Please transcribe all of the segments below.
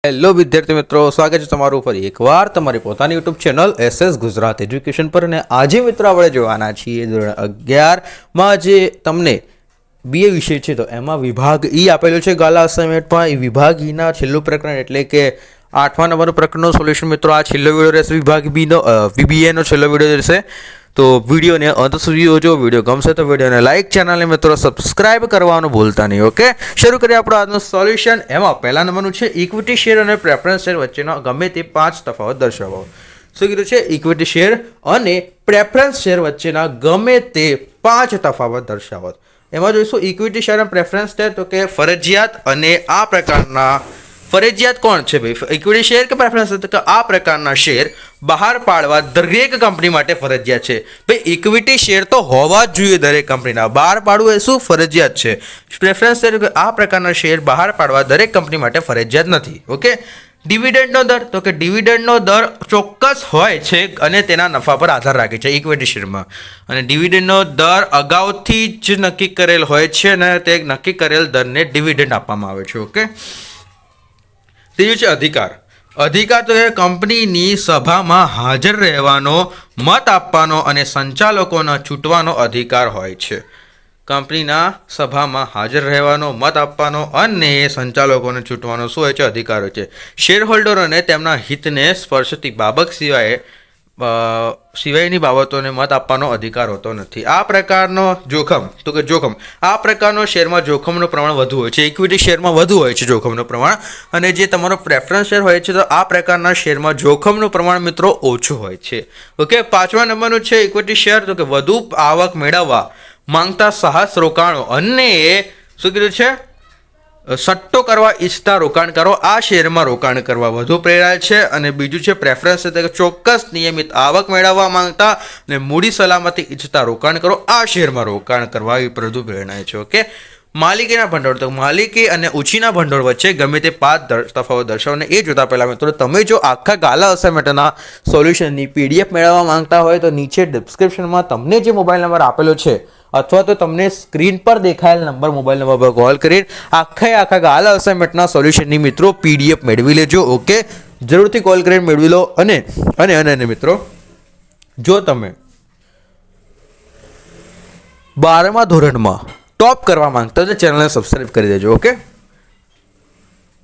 Hello વિદ્યાર્થી મિત્રો, સ્વાગત છે તમારું ફરી એકવાર તમારી પોતાની YouTube channel SS Gujarat education પર. અને આજે મિત્રો આપણે જોવાના છીએ ધોરણ 11માં જે તમને બીએ વિષય છે તો એમાં વિભાગ ઈ આપેલો છે ગાલા અસાઇનમેન્ટમાં. એ વિભાગ ઈના છેલ્લું પ્રકરણ એટલે કે 8મા નંબરનું પ્રકરણનું સોલ્યુશન મિત્રો આ છેલ્લો વિડીયો રહેશે. વિભાગ બીનો બીબીએનો છેલ્લો વિડીયો રહેશે. તો વિડીયોને અંત સુધી જોજો. વિડીયો ગમશે તો વિડીયોને લાઇક, ચેનલને મિત્રો સબસ્ક્રાઇબ કરવાનું ભૂલતા નહીં. ઓકે, શરૂ કરીએ આપણું આજનું સોલ્યુશન. એમાં પહેલા નંબરનું છે ઇક્વિટી શેર અને પ્રેફરન્સ શેર વચ્ચેનો ગમે તે 5 તફાવત દર્શાવો. શું કીધું છે? ઇક્વિટી શેર અને પ્રેફરન્સ શેર વચ્ચેના ગમે તે 5 તફાવત દર્શાવો. એમાં જોઈશું ઇક્વિટી શેર અને પ્રેફરન્સ શેર તો કે ફરજિયાત અને આ પ્રકારના ફરજિયાત કોણ છે ભાઈ? ઇક્વિટી શેર કે પ્રેફરન્સ શેર? તો કે આ પ્રકારના શેર બહાર પાડવા દરેક કંપની માટે ફરજિયાત છે. ભાઈ ઇક્વિટી શેર તો હોવા જ જોઈએ દરેક કંપનીના, બહાર પાડવું એ શું ફરજિયાત છે. પ્રેફરન્સ શેર આ પ્રકારના શેર બહાર પાડવા દરેક કંપની માટે ફરજિયાત નથી. ઓકે. ડિવિડન્ડનો દર તો કે ડિવિડન્ડનો દર ચોક્કસ હોય છે અને તેના નફા પર આધાર રાખે છે ઇક્વિટી શેરમાં. અને ડિવિડન્ડનો દર અગાઉથી જ નક્કી કરેલ હોય છે અને તે નક્કી કરેલ દરને ડિવિડન્ડ આપવામાં આવે છે. ઓકે. ત્રીજું છે અધિકાર. અધિકાર તો એ કંપનીની સભામાં હાજર રહેવાનો, મત આપવાનો અને સંચાલકોને છૂટવાનો અધિકાર હોય છે. કંપનીના સભામાં હાજર રહેવાનો, મત આપવાનો અને સંચાલકોને છૂટવાનો શું હોય છે? અધિકાર હોય છે. શેર હોલ્ડરોને તેમના હિતને સ્પર્શતી બાબત સિવાયની બાબતોને મત આપવાનો અધિકાર હોતો નથી. આ પ્રકારનો જોખમ તો કે જોખમ, આ પ્રકારનો શેરમાં જોખમનું પ્રમાણ વધુ હોય છે. ઇક્વિટી શેરમાં વધુ હોય છે જોખમનું પ્રમાણ, અને જે તમારો પ્રેફરન્સ શેર હોય છે તો આ પ્રકારના શેરમાં જોખમનું પ્રમાણ મિત્રો ઓછું હોય છે. ઓકે. 5મા નંબરનું છે ઇક્વિટી શેર તો કે વધુ આવક મેળવવા માંગતા સાહસ રોકાણો અને શું કીધું છે? સટ્ટો કરવા ઈચ્છતા રોકાણકારો આ શેરમાં રોકાણ કરવા વધુ પ્રેરાય છે. અને બીજું છે પ્રેફરન્સ એટલે કે ચોક્કસ નિયમિત આવક મેળવવા માંગતા અને મૂડી સલામતી ઈચ્છતા રોકાણકારો આ શેરમાં રોકાણ કરવા એ વધુ પ્રેરણાય છે. ઓકે. માલિકીના ભંડોળ તો માલિકી અને ઉછીના ભંડોળ વચ્ચે ગમે તે 5 તફાવત દર્શાવો. એ જોતા પહેલાં મિત્રો તમે જો આખા ગાલા અસાઇનમેન્ટના સોલ્યુશનની પીડીએફ મેળવવા માંગતા હોય તો નીચે ડિસ્ક્રિપ્શનમાં તમને જે મોબાઈલ નંબર આપેલો છે અથવા તો તમને સ્ક્રીન પર દેખાયેલ નંબર મોબાઈલ નંબર પર કોલ કરીને આખા ગાલા અસાઇનમેન્ટના સોલ્યુશનની મિત્રો પીડીએફ મેળવી લેજો. ઓકે, જરૂરથી કોલ કરીને મેળવી લો. અને મિત્રો જો તમે 12મા ધોરણમાં ટોપ કરવા માંગતા તો ચેનલને સબસ્ક્રાઇબ કરી દેજો. ઓકે.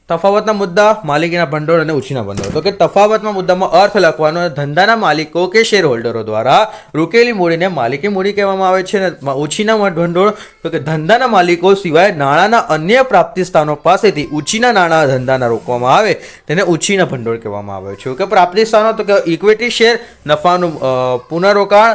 તફાવતના મુદ્દા, માલિકીના ભંડોળ અને ઉછીના ભંડોળ. તો કે તફાવતના મુદ્દામાં અર્થ લખવાનો ધંધાના માલિકો કે શેર હોલ્ડરો દ્વારા રોકેલી મૂડીને માલિકી મૂડી કહેવામાં આવે છે. અને ઉછીના ભંડોળ તો કે ધંધાના માલિકો સિવાય નાણાંના અન્ય પ્રાપ્તિ સ્થાનો પાસેથી ઉછીના નાણાં ધંધાના રોકવામાં આવે તેને ઉછીના ભંડોળ કહેવામાં આવે છે. કે પ્રાપ્તિ સ્થાનો તો કે ઇક્વિટી શેર, નફાનું પુનરોકાણ,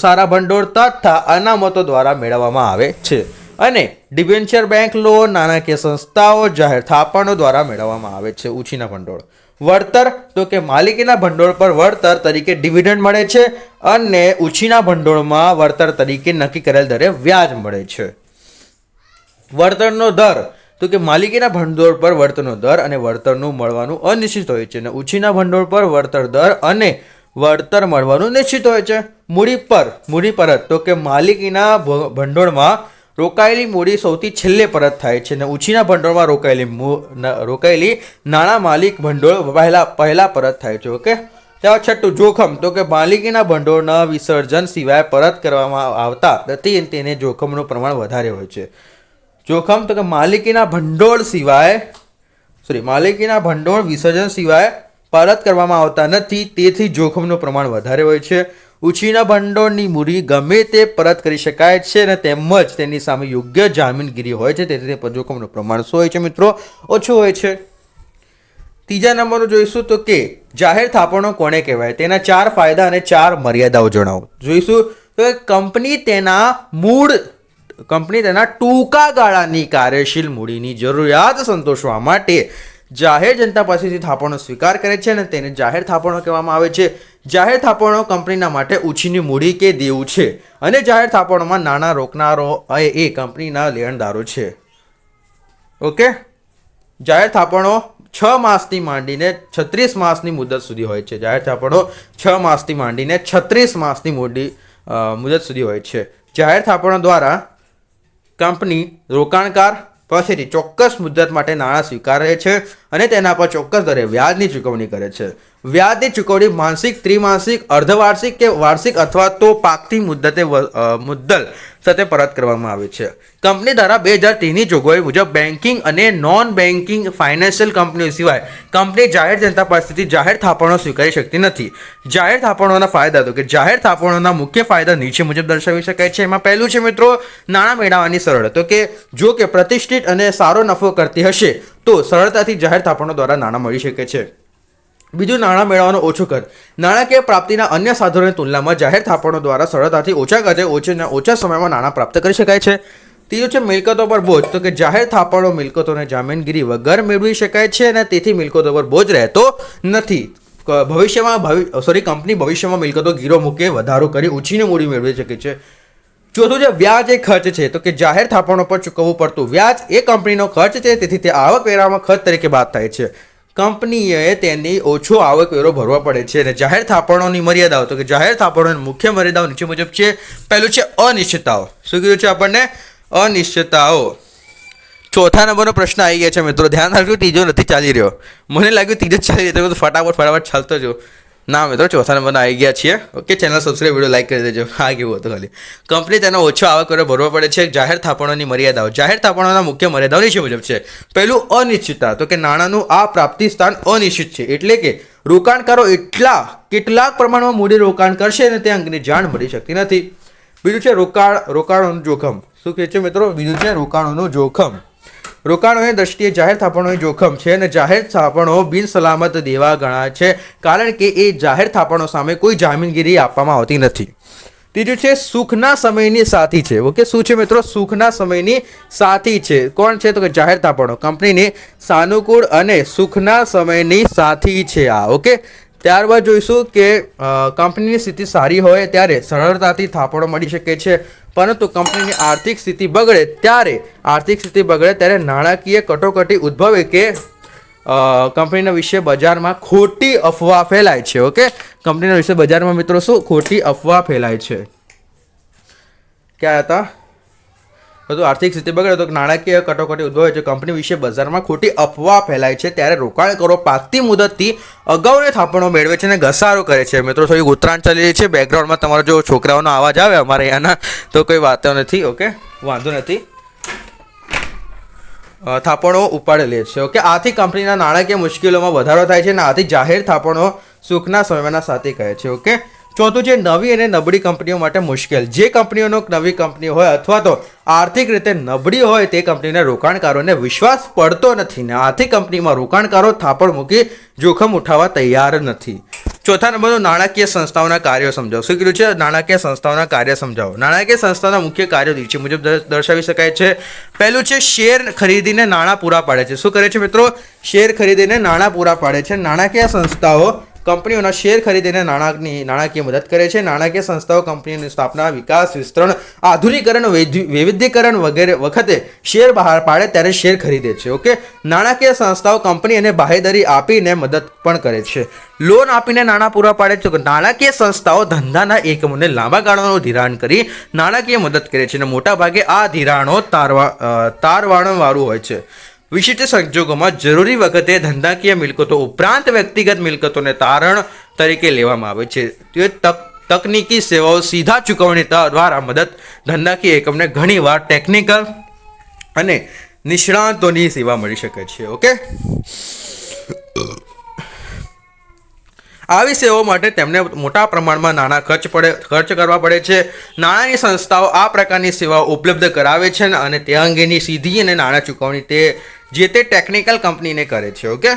સારા ભંડોળ તથા અનામતો દ્વારા મેળવવામાં આવે છે. અને ડિબેન્ચર, બેંક લોન, નાણાકીય સંસ્થાઓ, જાહેર થાપણો દ્વારા મેળવવામાં આવે છે ઉછીના ભંડોળ. વળતર તો કે માલિકીના ભંડોળ પર વળતર તરીકે ડિવિડન્ડ મળે છે અને ઉછીના ભંડોળમાં વળતર તરીકે નક્કી કરેલ દરે વ્યાજ મળે છે. વળતરનો દર તો કે માલિકીના ભંડોળ પર વળતરનો દર અને વળતરનું મળવાનું અનિશ્ચિત હોય છે. અને ઉછીના ભંડોળ પર વળતર દર અને વળતર મળવાનું નિશ્ચિત હોય છે. મૂડી પરત તો કે માલિકીના ભંડોળમાં રોકાયેલી મૂડી સૌથી છેલ્લે પરત થાય છે. અને ઉછીના ભંડોળમાં રોકાયેલી નાણાં માલિક ભંડોળ પહેલા પરત થાય છે. ઓકે. ત્યાર છઠ્ઠું જોખમ તો કે માલિકીના ભંડોળના વિસર્જન સિવાય પરત કરવામાં આવતા નથી તેને જોખમનું પ્રમાણ વધારે હોય છે. જોખમ તો કે માલિકીના ભંડોળ વિસર્જન સિવાય પરત કરવામાં આવતા નથી તેથી જોખમનું પ્રમાણ વધારે હોય છે. ઉછીના ભંડોળની મૂડી ગમે તે પરત કરી શકાય છે અને તેમજ તેની સામે યોગ્ય જામીનગીરી હોય છે તેથી તે જોખમનું પ્રમાણ શું હોય છે મિત્રો? ઓછું હોય છે. ત્રીજા નંબરનું જોઈશું તો કે જાહેર થાપણો કોને કહેવાય? તેના 4 ફાયદા અને 4 મર્યાદાઓ જણાવો. જોઈશું તો કંપની તેના ટૂંકા ગાળાની કાર્યશીલ મૂડીની જરૂરિયાત સંતોષવા માટે જાહેર જનતા પાસેથી થાપણો સ્વીકાર કરે છે અને તેને જાહેર થાપણો કહેવામાં આવે છે. જાહેર થાપણો કંપનીના માટે ઉછીની મૂડી કે દેવું છે અને જાહેર થાપણોમાં નાણાં રોકનારો એ કંપનીના લેણદારો છે. ઓકે. જાહેર થાપણો 6 માસથી માંડીને 36 માસની મુદત સુધી હોય છે. જાહેર થાપણો 6 માસથી માંડીને 36 માસની મુદત સુધી હોય છે. જાહેર થાપણો દ્વારા કંપની રોકાણકાર પાસેથી ચોક્કસ મુદ્દત માટે નાણાં સ્વીકારે છે અને તેના પર ચોક્કસ દરે વ્યાજની ચૂકવણી કરે છે. વ્યાજની ચૂકવણી માસિક, ત્રિમાસિક, અર્ધવાર્ષિક કે વાર્ષિક અથવા તો પાકતી મુદ્દલ સાથે પરત કરવામાં આવે છે. કંપની દ્વારા 2003ની જોગવાઈ મુજબ બેન્કિંગ અને નોન બેન્કિંગ ફાઇનાન્શિયલ કંપનીઓ સિવાય કંપની જાહેર જનતા પાસેથી જાહેર થાપણો સ્વીકારી શકતી નથી. જાહેર થાપણોના ફાયદા તો કે જાહેર થાપણોના મુખ્ય ફાયદા નીચે મુજબ દર્શાવી શકાય છે. એમાં પહેલું છે મિત્રો નાણાં મેળવવાની સરળ. તો કે જો કે પ્રતિષ્ઠિત અને સારો નફો કરતી હશે તો સરળતાથી જાહેર થાપણો દ્વારા નાણાં મળી શકે છે. બીજું, નાણાં મેળવવાનો ઓછો ખર્ચ. નાણાકીય પ્રાપ્તિના અન્ય સાધનોની તુલનામાં જાહેર થાપણો દ્વારા સરળતાથી ઓછા ખર્ચે ઓછા સમયમાં નાણાં પ્રાપ્ત કરી શકાય છે. ત્રીજું છે મિલકતો પર બોજ. તો કે જાહેર થાપણો મિલકતોને જામીનગીરી વગર મેળવી શકાય છે અને તેથી મિલકતો પર બોજ રહેતો નથી. કંપની ભવિષ્યમાં મિલકતો ગીરો મૂકે વધારો કરી ઉછીને મૂડી મેળવી શકે છે. ચોથું છે વ્યાજ એ ખર્ચ છે. તો કે જાહેર થાપણો પર ચૂકવવું પડતું વ્યાજ એ કંપનીનો ખર્ચ છે, તેથી તે આવકવેરામાં ખર્ચ તરીકે બાદ થાય છે. કંપનીએ તેની ઓછો આવકવેરો ભરવા પડે છે. અને જાહેર થાપણોની મર્યાદાઓ. તો કે જાહેર થાપણોની મુખ્ય મર્યાદાઓ નીચે મુજબ છે. પહેલું છે અનિશ્ચિતતાઓ. શું કીધું છે આપણને? અનિશ્ચિતતાઓ. ચોથા નંબરનો પ્રશ્ન આવી ગયા છે મિત્રો, ધ્યાન રાખજો, ત્રીજો નથી ચાલી રહ્યો. મને લાગ્યું ત્રીજો જ ચાલી રહ્યો, તો ફટાફટ ચાલતો જો. ના મિત્રો, ચોથા નંબરના આવી ગયા છીએ. Okay, channel subscribe, video like કરી દેજો. હા, કેવું હતું ખાલી. કંપની તેનો ઓછો આવકવેરો ભરવો પડે છે. જાહેર થાપણોની મર્યાદાઓ. જાહેર થાપણોના મુખ્ય મર્યાદાઓ નીચે મુજબ છે. પહેલું અનિશ્ચિતતા. તો કે નાણાંનું આ પ્રાપ્તિ સ્થાન અનિશ્ચિત છે, એટલે કે રોકાણકારો કેટલાક પ્રમાણમાં મૂડી રોકાણ કરશે અને તે અંગેની જાણ મળી શકતી નથી. બીજું છે રોકાણોનું જોખમ. શું કહે છે મિત્રો? બીજું છે રોકાણોનું જોખમ. રોકાણોની દ્રષ્ટિએ જાહેર થાપણોનું જોખમ છે અને જાહેર થાપણો બિનસલામત દેવા ગણાય છે, કારણ કે એ જાહેર થાપણો સામે કોઈ જામીનગીરી આપવામાં આવતી નથી. ત્રીજું છે સુખના સમયની સાથી છે. ઓકે, શું છે મિત્રો? સુખના સમયની સાથી છે. કોણ છે? તો કે જાહેર થાપણો કંપનીની સાનુકૂળ અને સુખના સમયની સાથી છે આ. ઓકે, ત્યારબાદ જોઈશું કે કંપનીની સ્થિતિ સારી હોય ત્યારે સરળતાથી થાપણો મળી શકે છે, પરંતુ કંપનીની આર્થિક સ્થિતિ બગડે ત્યારે નાણાકીય કટોકટી ઉદ્ભવે કે કંપનીના વિશે બજારમાં ખોટી અફવા ફેલાય છે. ઓકે, કંપનીના વિશે બજારમાં મિત્રો શું ખોટી અફવા ફેલાય છે? ક્યાં હતા? બધું આર્થિક સ્થિતિ બગડે તો નાણાકીય કટોકટી ઉદ્ભવે છે, કંપની વિશે બજારમાં ખોટી અફવા ફેલાય છે, ત્યારે રોકાણકારો પાકતી મુદતથી અગાઉની થાપણો મેળવે છે અને ઘસારો કરે છે. મિત્રો થોડી ઉત્તરાયણ ચાલી રહી છે, બેકગ્રાઉન્ડમાં તમારો જો છોકરાઓનો અવાજ આવે અમારે અહીંયાના તો કોઈ વાતો નથી. ઓકે, વાંધો નથી. થાપણો ઉપાડેલી છે. ઓકે, આથી કંપનીના નાણાકીય મુશ્કેલીઓમાં વધારો થાય છે અને આથી જાહેર થાપણો સુખના સમયના સાથી કહે છે. ઓકે, ચોથું છે નવી અને નબળી કંપનીઓ માટે મુશ્કેલ. જે કંપનીઓનો નવી કંપની હોય અથવા તો આર્થિક રીતે નબળી હોય તે કંપનીના રોકાણકારોને વિશ્વાસ પડતો નથી ને આથી કંપનીમાં રોકાણકારો થાપણ મૂકી જોખમ ઉઠાવવા તૈયાર નથી. ચોથા નંબરનું નાણાકીય સંસ્થાઓના કાર્યો સમજાવો. શું કીધું છે? નાણાકીય સંસ્થાઓના કાર્ય સમજાવો. નાણાકીય સંસ્થાના મુખ્ય કાર્યો નીચે મુજબ દર્શાવી શકાય છે. પહેલું છે શેર ખરીદીને નાણાં પૂરા પાડે છે. શું કરે છે મિત્રો? શેર ખરીદીને નાણાં પૂરા પાડે છે. નાણાકીય સંસ્થાઓ કંપનીઓના શેર ખરીદીને નાણાકીય મદદ કરે છે. નાણાકીય સંસ્થાઓ કંપનીની સ્થાપના, વિકાસ, વિસ્તરણ, આધુનિકરણ, વૈવિધ્યકરણ વગેરે વખતે શેર બહાર પાડે ત્યારે શેર ખરીદે છે. ઓકે, નાણાકીય સંસ્થાઓ કંપની અને બાહેધરી આપીને મદદ પણ કરે છે. લોન આપીને નાણાં પૂરા પાડે છે. નાણાકીય સંસ્થાઓ ધંધાના એકમોને લાંબા ગાળાનું ધિરાણ કરી નાણાકીય મદદ કરે છે અને મોટાભાગે આ ધિરાણો તારવાળું હોય છે. વિશિષ્ટ સંજોગોમાં જરૂરી વખતે ધંધાકીય મિલકતો ઉપરાંત વ્યક્તિગત મિલકતોને તારણ તરીકે લેવામાં આવે છે. તકનીકી સેવાઓ સીધા ચૂકવણી દ્વારા મદદ ધંધાકીય એકમને ઘણીવાર ટેકનિકલ અને નિષ્ણાતોની સેવા મળી શકે છે. ઓકે, આવી સેવાઓ માટે તેમને મોટા પ્રમાણમાં નાણાં ખર્ચ કરવા પડે છે. નાણાંની સંસ્થાઓ આ પ્રકારની સેવાઓ ઉપલબ્ધ કરાવે છે અને તે અંગેની સીધી અને નાણાં ચૂકવણી તે ટેકનિકલ કંપનીને કરે છે. ઓકે,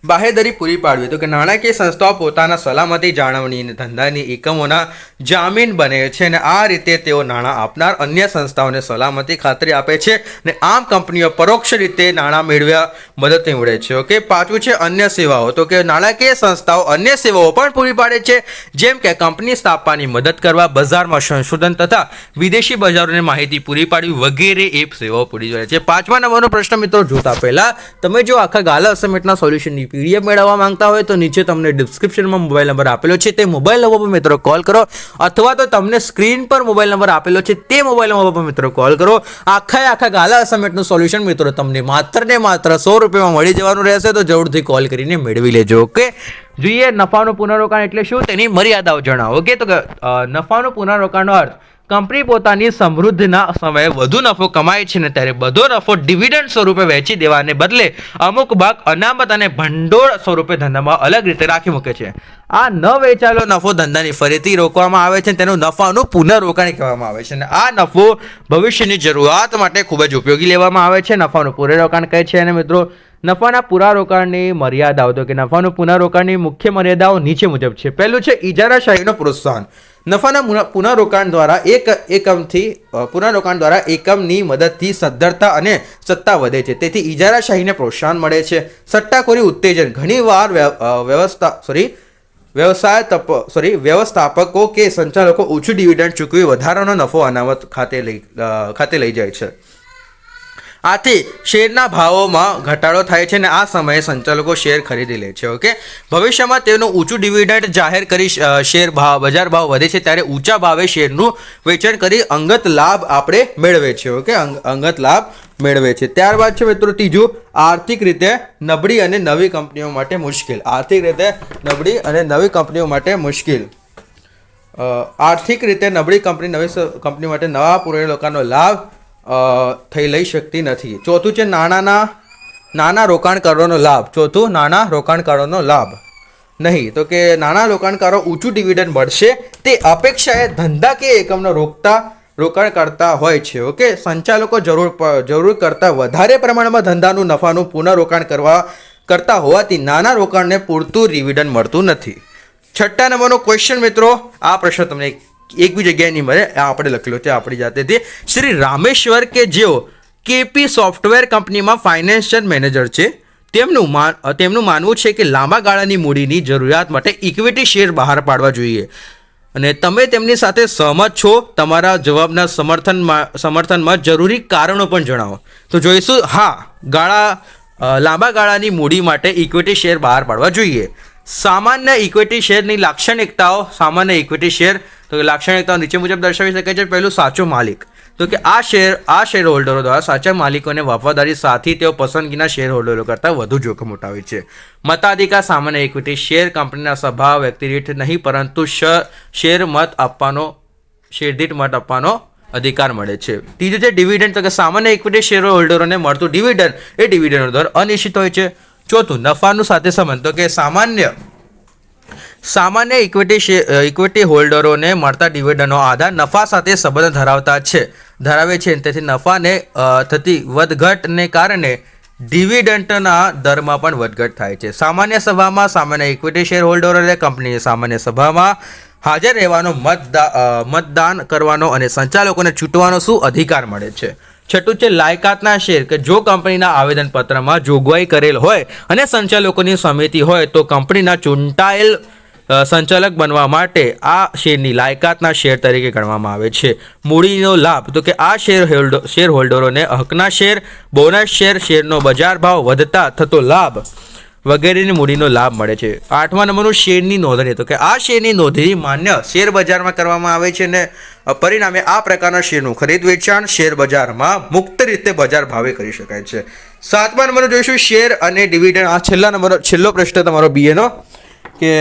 બાહેધરી પૂરી પાડવી. તો કે નાણાકીય સંસ્થાઓ પોતાના સલામતી જાળવણી અને ધંધાની એકમોના જામીન બને છે અને આ રીતે તેઓ નાણાં આપનાર અન્ય સંસ્થાઓને સલામતી ખાતરી આપે છે અને આમ કંપનીઓ પરોક્ષ રીતે નાણાં મેળવ્યા મદદ નીવડે છે. ઓકે, પાંચમું છે અન્ય સેવાઓ. તો કે નાણાકીય સંસ્થાઓ અન્ય સેવાઓ પણ પૂરી પાડે છે, જેમ કે કંપની સ્થાપવાની મદદ કરવા, બજારમાં સંશોધન તથા વિદેશી બજારોને માહિતી પૂરી પાડવી વગેરે એ સેવાઓ પૂરી પાડે છે. પાંચમા નંબરનો પ્રશ્ન મિત્રો જોતા પહેલા તમે જો આખા ગાલા અસાઇનમેન્ટના સોલ્યુશનની જેની PDF મેળવવા માંગતા હોય તો નીચે તમને ડિસ્ક્રિપ્શનમાં મોબાઈલ નંબર આપેલો છે, તે મોબાઈલ નંબર પર મિત્રો કોલ કરો, અથવા તો તમને સ્ક્રીન પર મોબાઈલ નંબર આપેલો છે તે મોબાઈલ નંબર પર મિત્રો કોલ કરો. આખા ગાલા અસાઇનમેન્ટનું સોલ્યુશન મિત્રો તમને માત્ર ને માત્ર 100 રૂપિયામાં મળી જવાનું રહેશે, તો જરૂરથી કોલ કરીને મેળવી લેજો. ઓકે, જોઈએ નફાનું પુનરોકાણ એટલે શું, તેની મર્યાદાઓ જણાવો. ઓકે, તો નફાનું પુનરોકાણનો અર્થ કંપની પોતાની સમૃદ્ધિના સમયે વધુ નફો કમાય છે ને ત્યારે બધો નફો ડિવિડન્ડ સ્વરૂપે વહેંચી દેવાને બદલે અમુક ભાગ અનામત અને ભંડોળ સ્વરૂપે ધંધામાં અલગ રીતે રાખી મૂકે છે. આ ન વેચાયેલો નફો ધંધાની ફરીથી રોકવામાં આવે છે, તેનું નફાનું પુનરોકાણ કહેવામાં આવે છે, અને આ નફો ભવિષ્યની જરૂરિયાત માટે ખૂબ જ ઉપયોગી લેવામાં આવે છે. નફાનું પુનરોકાણ કહે છે. અને મિત્રો નફાના પુનરોકાણની મર્યાદાઓ, તો કે નફાનું પુનરોકાણની મુખ્ય મર્યાદાઓ નીચે મુજબ છે. પહેલું છે ઇજારાશાહીનું પ્રોત્સાહન. નફાના પુનરોકાણ દ્વારા પુનરોકાણ દ્વારા એકમની મદદથી સદ્ધરતા અને સત્તા વધે છે, તેથી ઇજારાશાહીને પ્રોત્સાહન મળે છે. સટ્ટાખોરી ઉત્તેજન. ઘણીવાર વ્યવસ્થાપકો કે સંચાલકો ઓછું ડિવિડન્ડ ચૂકવી વધારાનો નફો અનામત ખાતે લઈ જાય છે. આથી શેરના ભાવોમાં ઘટાડો થાય છે અને આ સમયે સંચાલકો શેર ખરીદી લે છે. ઓકે, ભવિષ્યમાં તેનું ઊંચું ડિવિડન્ડ જાહેર કરી બજાર ભાવ વધે છે ત્યારે ઊંચા ભાવે શેરનું વેચાણ કરી અંગત લાભ આપણે મેળવે છે. ઓકે, અંગત લાભ મેળવે છે. ત્યારબાદ છે મિત્રો ત્રીજું, આર્થિક રીતે નબળી અને નવી કંપનીઓ માટે મુશ્કેલ. આર્થિક રીતે નબળી અને નવી કંપનીઓ માટે મુશ્કેલ. આર્થિક રીતે નબળી કંપની માટે નવા પુનરોકાણનો લાભ લઈ શકતી નથી. ચોથું છે નાના રોકાણકારોનો લાભ. ચોથું, નાના રોકાણકારોનો લાભ નહીં, તો કે નાના રોકાણકારો ઊંચું ડિવિડન્ડ મળશે તે અપેક્ષાએ ધંધા કે એકમનો રોકાણ કરતા હોય છે. ઓકે, સંચાલકો જરૂર કરતાં વધારે પ્રમાણમાં ધંધાનું નફાનું પુનરોકાણ કરતા હોવાથી નાના રોકાણને પૂરતું ડિવિડન્ડ મળતું નથી. 6 નંબરનો ક્વેશ્ચન મિત્રો, આ પ્રશ્ન તમને એક બી જગ્યાએ નહીં મળે, આપણે લખેલો છે આપણી જાતેથી. શ્રી રામેશ્વર કે જેઓ કેપી સોફ્ટવેર કંપનીમાં ફાઇનાન્શિયલ મેનેજર છે, તેમનું માનવું છે કે લાંબા ગાળાની મૂડીની જરૂરિયાત માટે ઇક્વિટી શેર બહાર પાડવા જોઈએ, અને તમે તેમની સાથે સહમત છો? તમારા જવાબના સમર્થનમાં જરૂરી કારણો પણ જણાવો. તો જોઈશું, હા, લાંબા ગાળાની મૂડી માટે ઇક્વિટી શેર બહાર પાડવા જોઈએ. સામાન્ય ઇક્વિટી શેરની લાક્ષણિકતાઓ. સામાન્ય ઇક્વિટી શેર, તો લાક્ષણિકતાઓ નીચે મુજબ દર્શાવી શકાય છે. પહેલું, સાચો માલિક. તો કે આ શેર હોલ્ડરો દ્વારા સાચા માલિકોને વફાદારી સાથે તેઓ પસંદગીના શેર હોલ્ડરો કરતાં વધુ જોખમ ઉઠાવે છે. મતાધિકાર. સામાન્ય ઇક્વિટી શેર કંપનીના સભા વ્યક્તિ દીઠ નહીં પરંતુ શેરદીઠ મત આપવાનો અધિકાર મળે છે. ત્રીજું છે ડિવિડન્ડ. તો કે સામાન્ય ઇક્વિટી શેર હોલ્ડરોને મળતું ડિવિડન્ડ એ ડિવિડન્ડનો દર અનિશ્ચિત હોય છે. ચોથું, નફાનું સાથે સંબંધ. તો કે સામાન્ય ઇક્વિટી હોલ્ડરોને મળતા ડિવિડન્ડનો આધાર નફા સાથે સંબંધ ધરાવે છે, તેથી નફાને થતી વધઘટને કારણે ડિવિડન્ડના દરમાં પણ વધઘટ થાય છે. સામાન્ય સભામાં સામાન્ય ઇક્વિટી શેર હોલ્ડરોને કંપનીની સામાન્ય સભામાં હાજર રહેવાનો, મતદાન કરવાનો અને સંચાલકોને ચૂંટવાનો શું અધિકાર મળે છે. છઠ્ઠું છે લાયકાતના શેર, કે જો કંપનીના આવેદનપત્રમાં જોગવાઈ કરેલ હોય અને સંચાલકોની સમિતિ હોય તો કંપનીના ચૂંટાયેલ સંચાલક બનવા માટે આ શેરની લાયકાતના શેર તરીકે ગણવામાં આવે છે. મૂડીનો લાભ. તો કે આ શેર હોલ્ડરોને હકના શેર, બોનસ શેર, શેરનો બજાર ભાવ વધતા થતો લાભ વગેરેની મૂડીનો લાભ મળે છે. 8મા નંબરનું શેરની નોંધણી. તો કે આ શેરની નોંધણી માન્ય શેર બજારમાં કરવામાં આવે છે અને પરિણામે આ પ્રકારના શેરનું ખરીદ વેચાણ શેર બજારમાં મુક્ત રીતે બજાર ભાવે કરી શકાય છે. 7મા નંબરનો જોઈશું શેર અને ડિવિડન્ડ. આ છેલ્લો પ્રશ્ન તમારો બીએનો, કે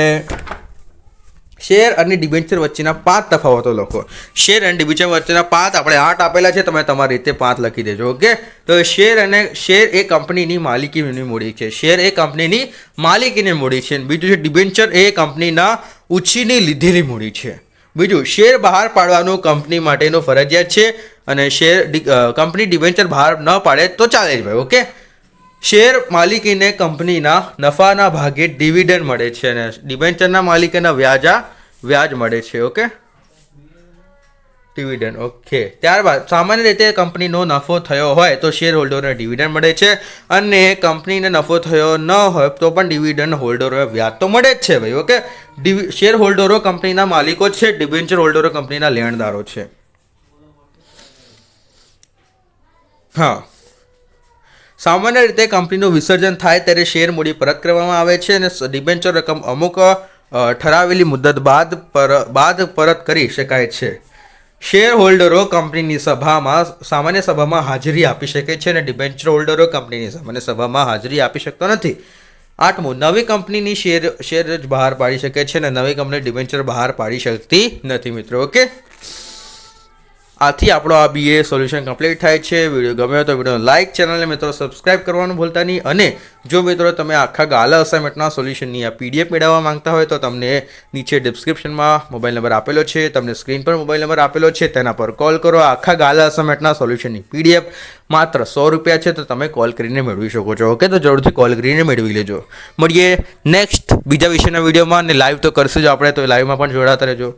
શેર અને ડિબેન્ચર વચ્ચેના 5 તફાવતો લખો. શેર અને ડિબેન્ચર વચ્ચેના 5 આપણે 8 આપેલા છે, તમે તમારી રીતે 5 લખી દેજો. ઓકે, તો શેર એ કંપનીની માલિકીની મૂડી છે. શેર એ કંપનીની માલિકીની મૂડી છે. બીજું છે ડિબેન્ચર એ કંપનીના ઉછીની લીધેલી મૂડી છે. બીજું, શેર બહાર પાડવાનું કંપની માટેનું ફરજિયાત છે અને કંપની ડિબેન્ચર બહાર ન પાડે તો ચાલે જ ભાઈ. ઓકે, શેર માલિકીને કંપનીના નફાના ભાગે ડિવિડન્ડ મળે છે અને ડિબેન્ચરના માલિકીના વ્યાજ મળે છે. Okay, dividend. ઓકે, ત્યારબાદ સામાન્ય રીતે કંપનીનો નફો થયો હોય તો શેર હોલ્ડરોને ડિવિડન્ડ મળે છે, અને કંપનીને નફો થયો ન હોય તો પણ ડિવિડન્ડ હોલ્ડરોને વ્યાજ તો મળે જ છે ભાઈ. ઓકે, શેર હોલ્ડરો કંપનીના માલિકો છે, ડિબેન્ચર હોલ્ડરો કંપનીના લેણદારો છે. હા, સામાન્ય રીતે કંપનીનું વિસર્જન થાય ત્યારે શેર મૂડી પરત કરવામાં આવે છે અને ડિબેન્ચર રકમ અમુક ઠરાવેલી મુદત બાદ પરત કરી શકાય છે. શેર હોલ્ડરો કંપનીની સામાન્ય સભામાં હાજરી આપી શકે છે અને ડિબેન્ચર હોલ્ડરો કંપનીની સામાન્ય સભામાં હાજરી આપી શકતો નથી. 8મું, નવી કંપનીની શેર જ બહાર પાડી શકે છે અને નવી કંપની ડિબેન્ચર બહાર પાડી શકતી નથી મિત્રો. ઓકે, આથી આપણો આ BA સોલ્યુશન કમ્પ્લીટ થાય છે. વિડીયો ગમ્યો તો વિડીયો લાઇક, ચેનલને મિત્રો સબસ્ક્રાઇબ કરવાનું ભૂલતા નહીં. અને જો મિત્રો તમે આખા ગાલા અસાઇનમેન્ટના સોલ્યુશનની આ PDF મેળવવા માંગતા હોય તો તમને નીચે ડિસ્ક્રિપ્શનમાં મોબાઈલ નંબર આપેલો છે, તમને સ્ક્રીન પર મોબાઈલ નંબર આપેલો છે, તેના પર કોલ કરો. આખા ગાલા અસાઇનમેન્ટના સોલ્યુશનની PDF માત્ર 100 રૂપિયા છે, તો તમે કોલ કરીને મેળવી શકો છો. ઓકે, તો જરૂરથી કોલ કરીને મેળવી લેજો. મળીએ નેક્સ્ટ બીજા વિષયના વિડીયોમાં. અને લાઈવ તો કરશું જ આપણે, તો લાઈવમાં પણ જોડાતા રહેજો.